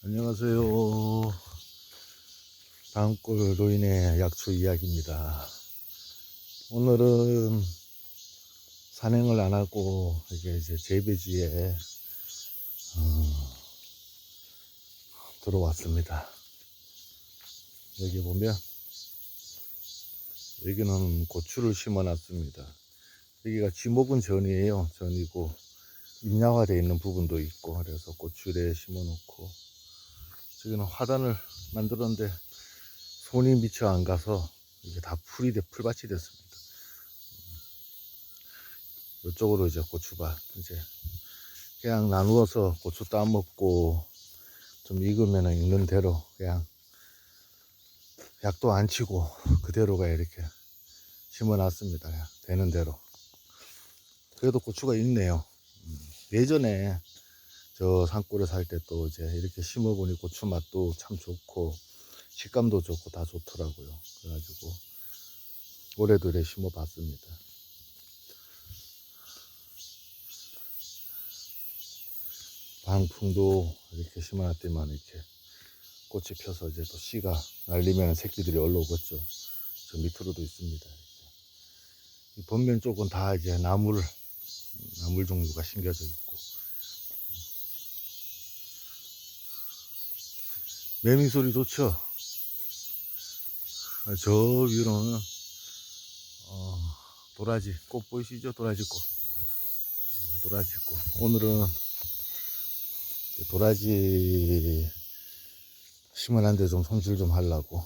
안녕하세요. 다음골로 인해 약초 이야기입니다. 오늘은 산행을 안 하고 이게 이제 재배지에 들어왔습니다. 여기 보면 여기는 고추를 심어 놨습니다. 여기가 지목은 전이에요. 전이고 잎야화되어 있는 부분도 있고, 그래서 고추를 심어 놓고, 저기는 화단을 만들었는데 손이 미처 안 가서 이게 다 풀밭이 됐습니다. 이쪽으로 이제 고추밭, 이제 그냥 나누어서 고추 따먹고 좀 익으면 익는 대로 그냥 약도 안 치고 그대로가 이렇게 심어 놨습니다. 그냥 되는 대로. 그래도 고추가 익네요. 예전에 저 산골에 살 때 또 이제 이렇게 심어보니 고추 맛도 참 좋고 식감도 좋고 다 좋더라고요. 그래가지고 올해도 이렇게 심어봤습니다. 방풍도 이렇게 심어놨더만 이렇게 꽃이 펴서 이제 또 씨가 날리면 새끼들이 올라오겠죠. 저 밑으로도 있습니다. 이 번면 쪽은 다 이제 나물 종류가 심겨져 있고, 매미 소리 좋죠. 저 위로는 도라지 꽃 보이시죠? 도라지 꽃. 오늘은 도라지 심어놨는데 좀 손질 좀 하려고.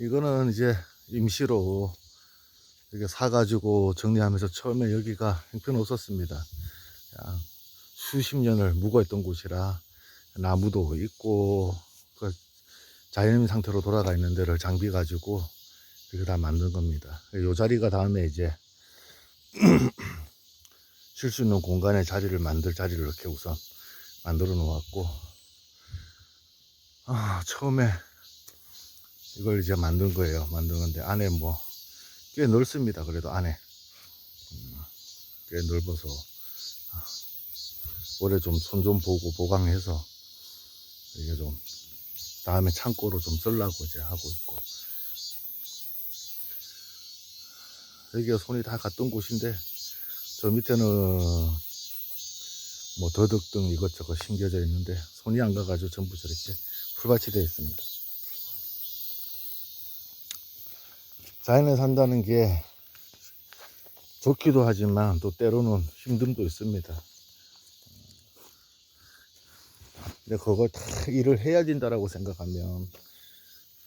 이거는 이제 임시로 이렇게 사가지고 정리하면서 처음에 여기가 형편없었습니다. 그냥 수십 년을 묵어있던 곳이라 나무도 있고 그 자연 상태로 돌아가 있는 데를 장비 가지고 이렇게 다 만든 겁니다. 이 자리가 다음에 이제 쉴 수 있는 공간에 만들 자리를 이렇게 우선 만들어 놓았고, 처음에 이걸 이제 만든 거예요. 만든 건데 안에 뭐 꽤 넓습니다. 그래도 안에 꽤 넓어서 올해 좀 손 좀 보고 보강해서 이게 좀 다음에 창고로 좀 쓰려고 이제 하고 있고, 여기가 손이 다 갔던 곳인데 저 밑에는 뭐 더덕 등 이것저것 심겨져 있는데 손이 안 가가지고 전부 저렇게 풀밭이 되어 있습니다. 자연에 산다는 게 좋기도 하지만 또 때로는 힘듦도 있습니다. 근데 그걸 다 일을 해야 된다라고 생각하면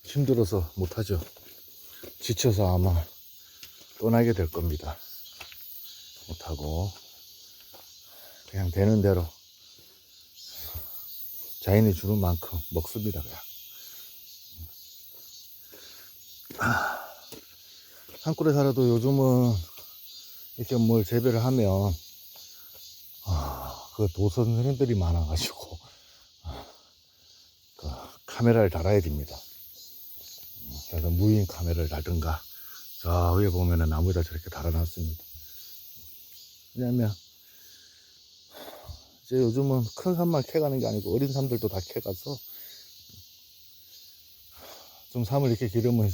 힘들어서 못하죠. 지쳐서 아마 떠나게 될 겁니다. 못하고 그냥 되는 대로 자연이 주는 만큼 먹습니다. 그냥 산골에 살아도 요즘은 이렇게 뭘 재배를 하면 그 도선 선생님들이 많아가지고 그 카메라를 달아야 됩니다. 그래서 무인 카메라를 달든가, 저 위에 보면은 나무에다 저렇게 달아놨습니다. 왜냐면 이제 요즘은 큰 산만 캐가는 게 아니고 어린 산들도 다 캐가서 좀 삶을 이렇게 기르면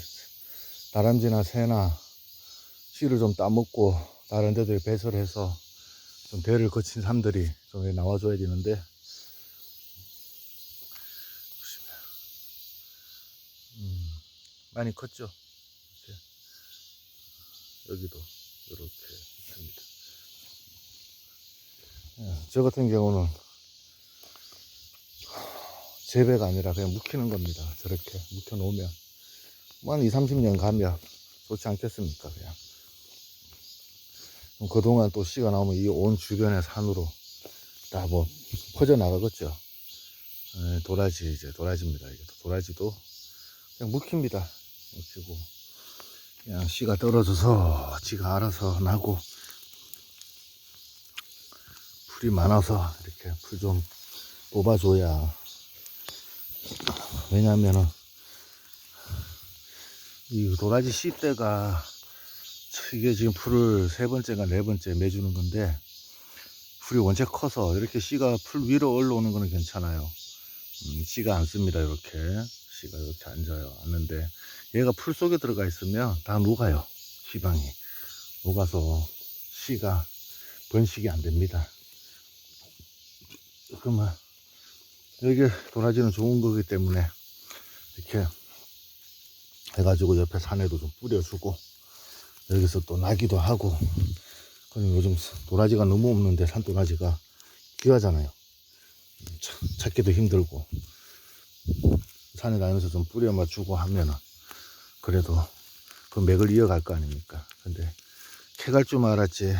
다람쥐나 새나 씨를 좀 따먹고 다른 데들 배설해서 좀 배를 거친 삶들이 좀 나와줘야 되는데, 많이 컸죠. 여기도 이렇게 있습니다. 저 같은 경우는 재배가 아니라 그냥 묵히는 겁니다. 저렇게 묵혀 놓으면 뭐 한 20-30년 가면 좋지 않겠습니까? 그냥 그동안 또 씨가 나오면 이 온 주변의 산으로 다 뭐 퍼져 나가겠죠. 도라지, 이제 도라지입니다. 이게 도라지도 그냥 묵힙니다. 묵히고 그냥 씨가 떨어져서 지가 알아서 나고, 풀이 많아서 이렇게 풀 좀 뽑아줘야. 왜냐면은 이 도라지 씨대가 이게 지금 풀을 3번째가 4번째 매주는 건데, 풀이 원체 커서 이렇게 씨가 풀 위로 올라오는 거는 괜찮아요. 씨가 앉습니다. 이렇게 씨가 이렇게 앉아요. 앉는데 얘가 풀 속에 들어가 있으면 다 녹아요. 씨방이 녹아서 씨가 번식이 안 됩니다. 그러면 여기 도라지는 좋은 거기 때문에 이렇게 해가지고 옆에 산에도 좀 뿌려주고 여기서 또 나기도 하고. 그럼 요즘 도라지가 너무 없는데 산도라지가 귀하잖아요. 찾기도 힘들고 산에 다니면서 좀 뿌려만 주고 하면은 그래도 그 맥을 이어갈 거 아닙니까. 근데 캐갈 줄 알았지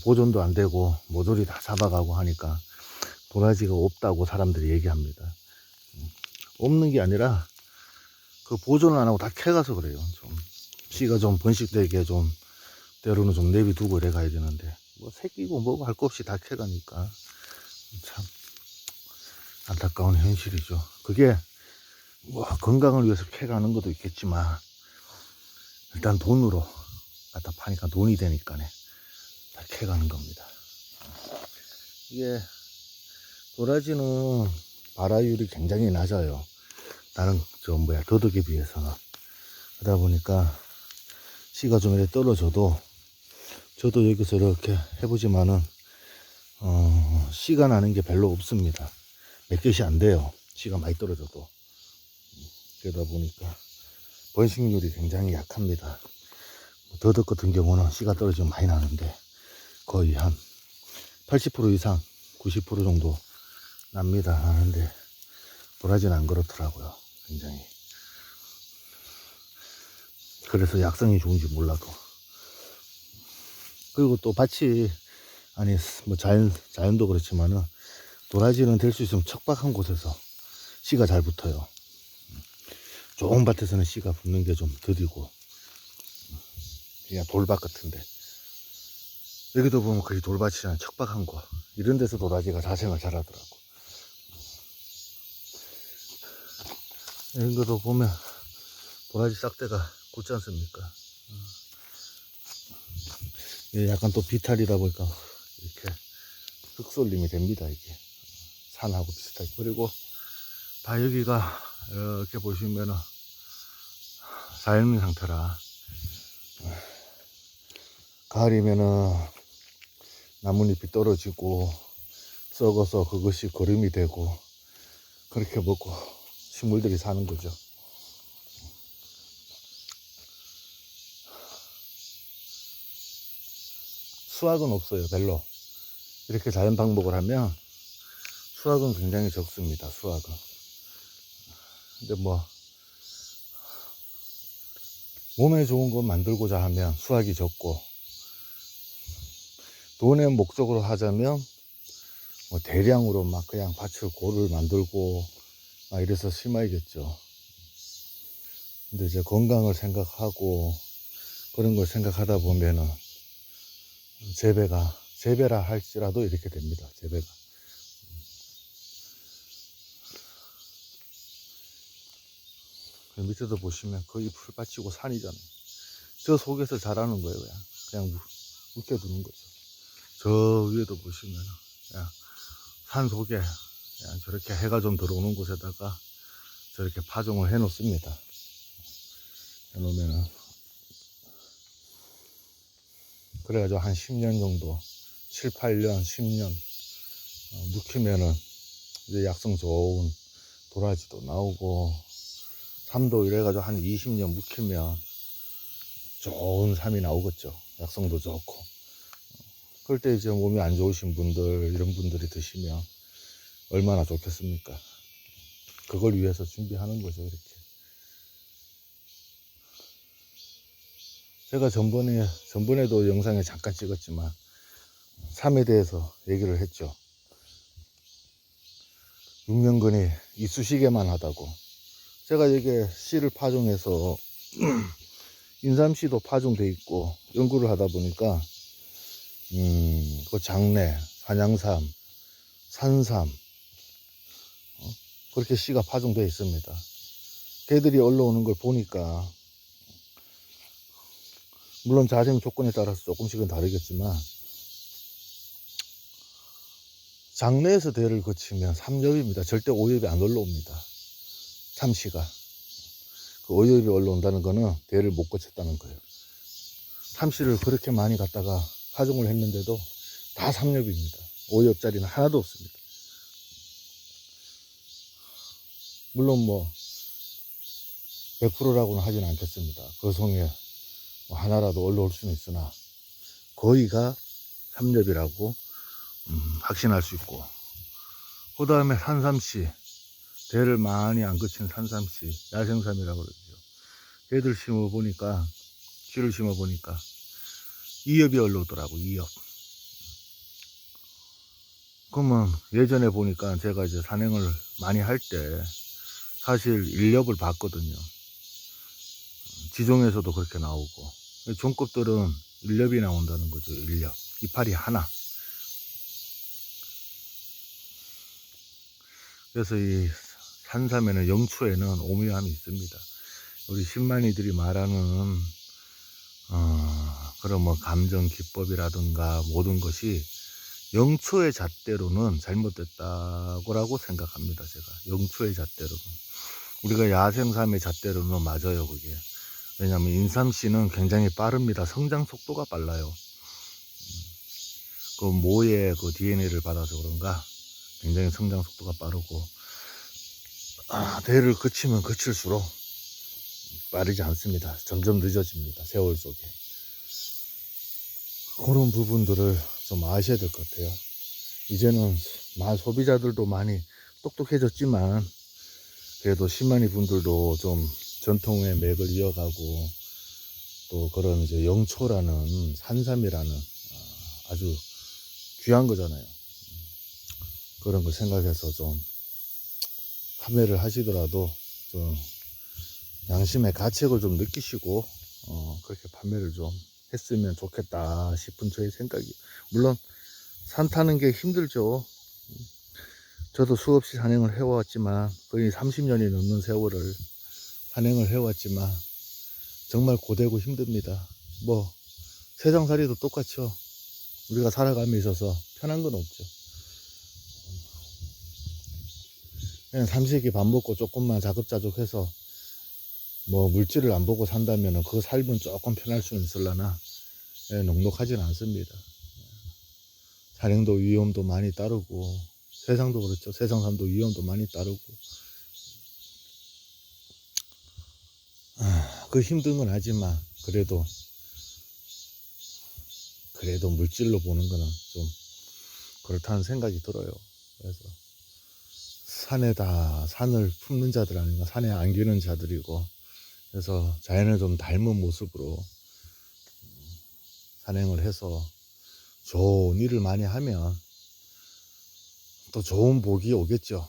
보존도 안 되고 모조리 다 잡아가고 하니까 도라지가 없다고 사람들이 얘기합니다. 없는 게 아니라 그 보존을 안 하고 다 캐가서 그래요. 좀 씨가 좀 번식되게 좀 때로는 좀 내비두고 이래 가야 되는데 뭐 새끼고 뭐고 할 거 없이 다 캐가니까 참 안타까운 현실이죠. 그게 뭐 건강을 위해서 캐가는 것도 있겠지만 일단 돈으로 갖다 파니까 돈이 되니까네 다 캐가는 겁니다. 이게 도라지는 발화율이 굉장히 낮아요. 다른 더덕에 비해서는. 그러다 보니까 씨가 좀 이렇게 떨어져도 저도 여기서 이렇게 해보지만은 씨가 나는 게 별로 없습니다. 몇 개씩 안 돼요. 씨가 많이 떨어져도. 그러다 보니까 번식률이 굉장히 약합니다. 더덕 같은 경우는 씨가 떨어지면 많이 나는데 거의 한 80% 이상 90% 정도 납니다. 하는데 도라지는 안 그렇더라고요. 굉장히. 그래서 약성이 좋은지 몰라도. 그리고 또 밭이 아니 뭐 자연도 그렇지만은 도라지는 될 수 있으면 척박한 곳에서 씨가 잘 붙어요. 좋은 밭에서는 씨가 붙는 게 좀 더디고 그냥 돌밭 같은데 여기도 보면 거의 돌밭이랑 척박한 곳 이런 데서 도라지가 자생을 잘하더라고. 이런 것도 보면 도라지 싹대가 굳지 않습니까? 약간 또 비탈이다 보니까 이렇게 흙솔림이 됩니다. 이게 산하고 비슷하게. 그리고 다 여기가 이렇게 보시면은 자연인 상태라 가을이면은 나뭇잎이 떨어지고 썩어서 그것이 거름이 되고 그렇게 먹고 식물들이 사는 거죠. 수확은 없어요. 별로. 이렇게 자연 방목을 하면 수확은 굉장히 적습니다. 수확은. 근데 뭐 몸에 좋은 거 만들고자 하면 수확이 적고 돈의 목적으로 하자면 뭐 대량으로 막 그냥 밭을 고를 만들고 막 이래서 심어야겠죠. 근데 이제 건강을 생각하고 그런 걸 생각하다 보면은 재배라 할지라도 이렇게 됩니다. 재배가. 밑에도 보시면 거의 풀밭이고 산이잖아요. 저 속에서 자라는 거예요. 그냥 묵혀두는 거죠. 저 위에도 보시면 그냥 산 속에 그냥 저렇게 해가 좀 들어오는 곳에다가 저렇게 파종을 해 놓습니다. 해 놓으면은 그래가지고 한 10년 정도 7, 8년, 10년 묵히면은 이제 약성 좋은 도라지도 나오고 삶도 이래가지고 한 20년 묵히면 좋은 삶이 나오겠죠. 약성도 좋고. 그럴 때 이제 몸이 안 좋으신 분들 이런 분들이 드시면 얼마나 좋겠습니까. 그걸 위해서 준비하는 거죠. 이렇게 제가 전번에도 영상에 잠깐 찍었지만 삶에 대해서 얘기를 했죠. 6년근이 이쑤시개만 하다고. 제가 이게 씨를 파종해서 인삼씨도 파종돼 있고 연구를 하다 보니까 그 장내, 산양삼, 산삼 그렇게 씨가 파종되어 있습니다. 개들이 올라오는 걸 보니까 물론 자생 조건에 따라서 조금씩은 다르겠지만 장내에서 대를 거치면 3엽입니다. 절대 5엽이 안 올라옵니다. 참씨가. 그 5엽이 올라온다는 거는 대를 못 거쳤다는 거예요. 참씨를 그렇게 많이 갖다가 파종을 했는데도 다 3엽입니다. 5엽짜리는 하나도 없습니다. 물론 뭐 100%라고는 하진 않겠습니다. 그 송에 뭐 하나라도 올라올 수는 있으나 거의가 3엽이라고 확신할 수 있고, 그 다음에 산삼씨, 대를 많이 안 거친 산삼씨, 야생삼이라고 그러죠. 얘들 심어보니까, 씨를 심어보니까 2엽이 올라오더라고. 2엽. 그러면 예전에 보니까 제가 이제 산행을 많이 할 때 사실 1엽을 봤거든요. 지종에서도 그렇게 나오고, 종급들은 1엽이 나온다는 거죠. 1엽. 이파리 하나. 그래서 이 산삼에는, 영초에는 오묘함이 있습니다. 우리 신만이들이 말하는 그런 뭐 감정 기법이라든가 모든 것이 영초의 잣대로는 잘못됐다고 생각합니다. 제가 영초의 잣대로는, 우리가 야생삼의 잣대로는 맞아요. 그게 왜냐하면 인삼씨는 굉장히 빠릅니다. 성장 속도가 빨라요. 그 모의 그 DNA를 받아서 그런가 굉장히 성장 속도가 빠르고, 대를 거치면 거칠수록 빠르지 않습니다. 점점 늦어집니다. 세월 속에. 그런 부분들을 좀 아셔야 될 것 같아요. 이제는 소비자들도 많이 똑똑해졌지만, 그래도 신만이 분들도 좀 전통의 맥을 이어가고, 또 그런 이제 영초라는 산삼이라는 아주 귀한 거잖아요. 그런 걸 생각해서 좀 판매를 하시더라도 좀 양심의 가책을 좀 느끼시고 그렇게 판매를 좀 했으면 좋겠다 싶은 저의 생각이. 물론 산 타는 게 힘들죠. 저도 수없이 산행을 해왔지만, 거의 30년이 넘는 세월을 산행을 해왔지만 정말 고되고 힘듭니다. 뭐 세상살이도 똑같죠. 우리가 살아감에 있어서 편한 건 없죠. 그냥 삼식이 밥 먹고 조금만 자급자족해서 뭐 물질을 안 보고 산다면 그 삶은 조금 편할 수는 있을라나 넉넉하진 않습니다. 산행도 위험도 많이 따르고, 세상도 그렇죠. 세상산도 위험도 많이 따르고, 그 힘든 건 하지만 그래도 물질로 보는 거는 좀 그렇다는 생각이 들어요. 그래서 산을 품는 자들 아닌가, 산에 안기는 자들이고, 그래서 자연을 좀 닮은 모습으로 산행을 해서 좋은 일을 많이 하면 또 좋은 복이 오겠죠.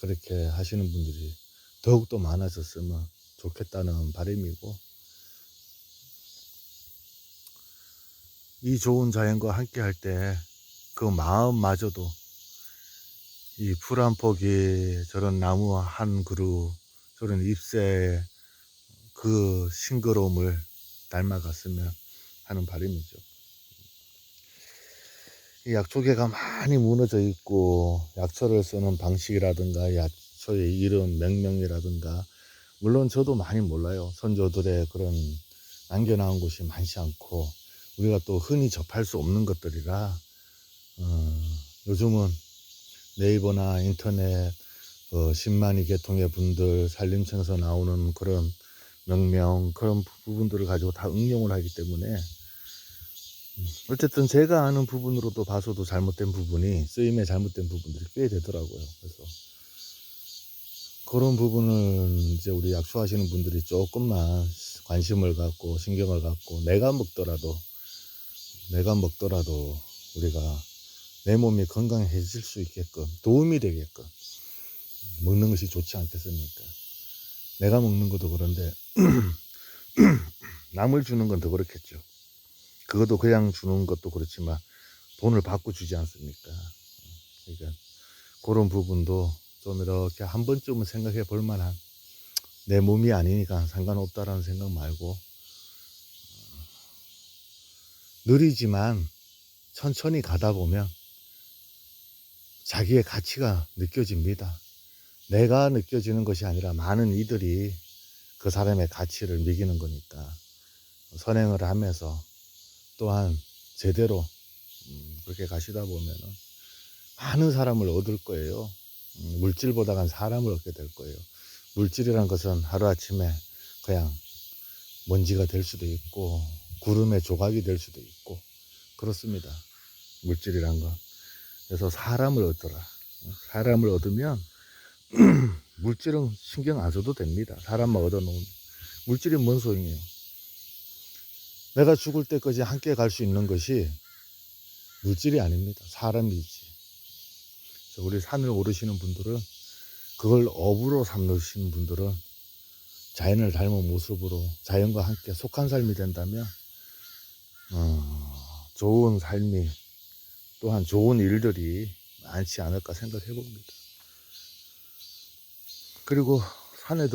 그렇게 하시는 분들이 더욱더 많아졌으면 좋겠다는 바람이고, 이 좋은 자연과 함께 할 때 그 마음마저도 이 풀 한 포기, 저런 나무 한 그루, 저런 잎새 그 싱그러움을 닮아갔으면 하는 바람이죠. 이 약초계가 많이 무너져 있고, 약초를 쓰는 방식이라든가 약초의 이름, 명명이라든가, 물론 저도 많이 몰라요. 선조들의 그런 남겨나온 곳이 많지 않고, 우리가 또 흔히 접할 수 없는 것들이라 요즘은 네이버나 인터넷 신만이 계통의 분들 산림청에서 나오는 그런 명명, 그런 부분들을 가지고 다 응용을 하기 때문에 어쨌든 제가 아는 부분으로도 봐서도 잘못된 부분이, 쓰임에 잘못된 부분들이 꽤 되더라고요. 그래서 그런 부분은 이제 우리 약초하시는 분들이 조금만 관심을 갖고 신경을 갖고, 내가 먹더라도 우리가 내 몸이 건강해질 수 있게끔 도움이 되게끔 먹는 것이 좋지 않겠습니까? 내가 먹는 것도 그런데 남을 주는 건 더 그렇겠죠. 그것도 그냥 주는 것도 그렇지만 돈을 받고 주지 않습니까? 그러니까 그런 부분도 좀 이렇게 한 번쯤은 생각해 볼 만한, 내 몸이 아니니까 상관없다라는 생각 말고, 느리지만 천천히 가다 보면 자기의 가치가 느껴집니다. 내가 느껴지는 것이 아니라 많은 이들이 그 사람의 가치를 매기는 거니까 선행을 하면서 또한 제대로 그렇게 가시다 보면은 많은 사람을 얻을 거예요. 물질보다는 사람을 얻게 될 거예요. 물질이란 것은 하루아침에 그냥 먼지가 될 수도 있고 구름의 조각이 될 수도 있고 그렇습니다. 물질이란 건. 그래서 사람을 얻더라. 사람을 얻으면 물질은 신경 안 써도 됩니다. 사람만 얻어놓으면. 물질이 뭔 소용이에요. 내가 죽을 때까지 함께 갈 수 있는 것이 물질이 아닙니다. 사람이지. 그래서 우리 산을 오르시는 분들은, 그걸 업으로 삼으시는 분들은 자연을 닮은 모습으로 자연과 함께 속한 삶이 된다면 좋은 삶이, 또한 좋은 일들이 많지 않을까 생각해 봅니다. 그리고 산에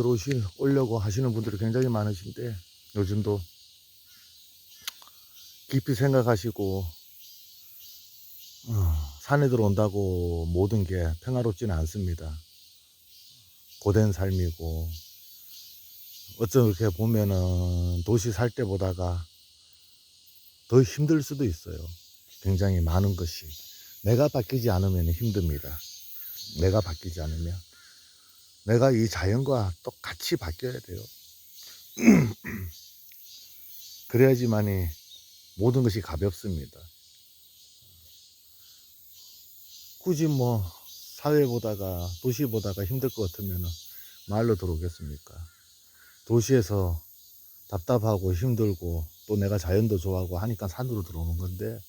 오려고 하시는 분들이 굉장히 많으신데, 요즘도 깊이 생각하시고 산에 들어온다고 모든 게 평화롭지는 않습니다. 고된 삶이고, 어쩌게 보면은 도시 살 때보다가 더 힘들 수도 있어요. 굉장히 많은 것이. 내가 바뀌지 않으면 힘듭니다. 내가 바뀌지 않으면. 내가 이 자연과 똑같이 바뀌어야 돼요. 그래야지만이 모든 것이 가볍습니다. 굳이 뭐 사회보다가 도시보다가 힘들 것 같으면 마을로 들어오겠습니까? 도시에서 답답하고 힘들고 또 내가 자연도 좋아하고 하니까 산으로 들어오는 건데,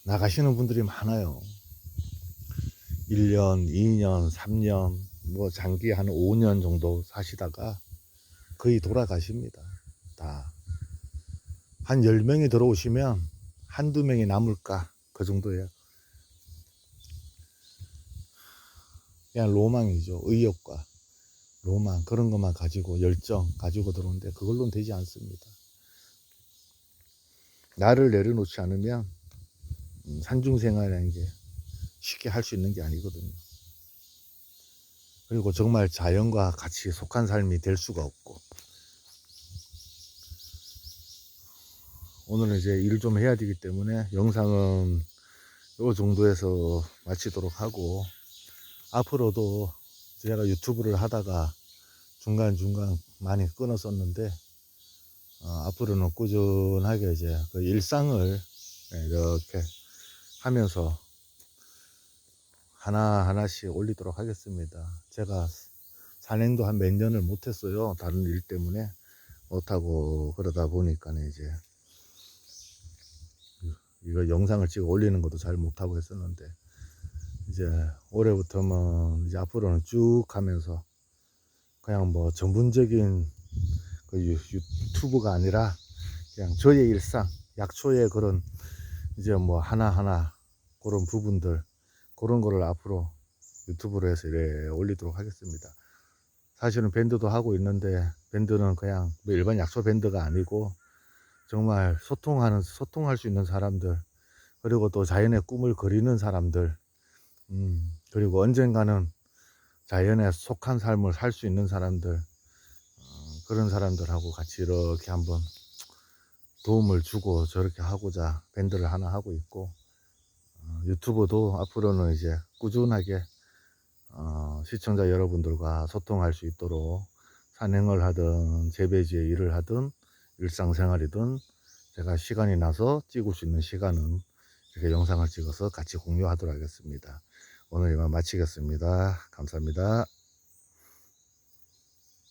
나가시는 분들이 많아요. 1년, 2년, 3년, 뭐 장기 한 5년 정도 사시다가 거의 돌아가십니다. 다. 한 10명이 들어오시면 한두 명이 남을까? 그 정도예요. 그냥 로망이죠. 의욕과 로망, 그런 것만 가지고, 열정 가지고 들어오는데 그걸로는 되지 않습니다. 나를 내려놓지 않으면 산중생활이라는 게 쉽게 할 수 있는 게 아니거든요. 그리고 정말 자연과 같이 속한 삶이 될 수가 없고. 오늘은 이제 일 좀 해야 되기 때문에 영상은 이 정도에서 마치도록 하고, 앞으로도 제가 유튜브를 하다가 중간중간 많이 끊었었는데, 앞으로는 꾸준하게 이제 그 일상을 이렇게 하면서 하나하나씩 올리도록 하겠습니다. 제가 산행도 한 몇 년을 못했어요. 다른 일 때문에 못하고, 그러다 보니까 이제 이거 영상을 찍어 올리는 것도 잘 못하고 했었는데, 이제 올해부터는 이제 앞으로는 쭉 하면서 그냥 뭐 전문적인 그 유튜브가 아니라 그냥 저의 일상, 약초의 그런 이제 뭐 하나하나 그런 부분들, 그런 거를 앞으로 유튜브로 해서 이래 올리도록 하겠습니다. 사실은 밴드도 하고 있는데, 밴드는 그냥 뭐 일반 약초 밴드가 아니고 정말 소통할 수 있는 사람들, 그리고 또 자연의 꿈을 그리는 사람들, 그리고 언젠가는 자연에 속한 삶을 살 수 있는 사람들, 그런 사람들하고 같이 이렇게 한번 도움을 주고 저렇게 하고자 밴드를 하나 하고 있고, 유튜브도 앞으로는 이제 꾸준하게 시청자 여러분들과 소통할 수 있도록 산행을 하든 재배지의 일을 하든 일상생활이든 제가 시간이 나서 찍을 수 있는 시간은 이렇게 영상을 찍어서 같이 공유하도록 하겠습니다. 오늘 이만 마치겠습니다. 감사합니다.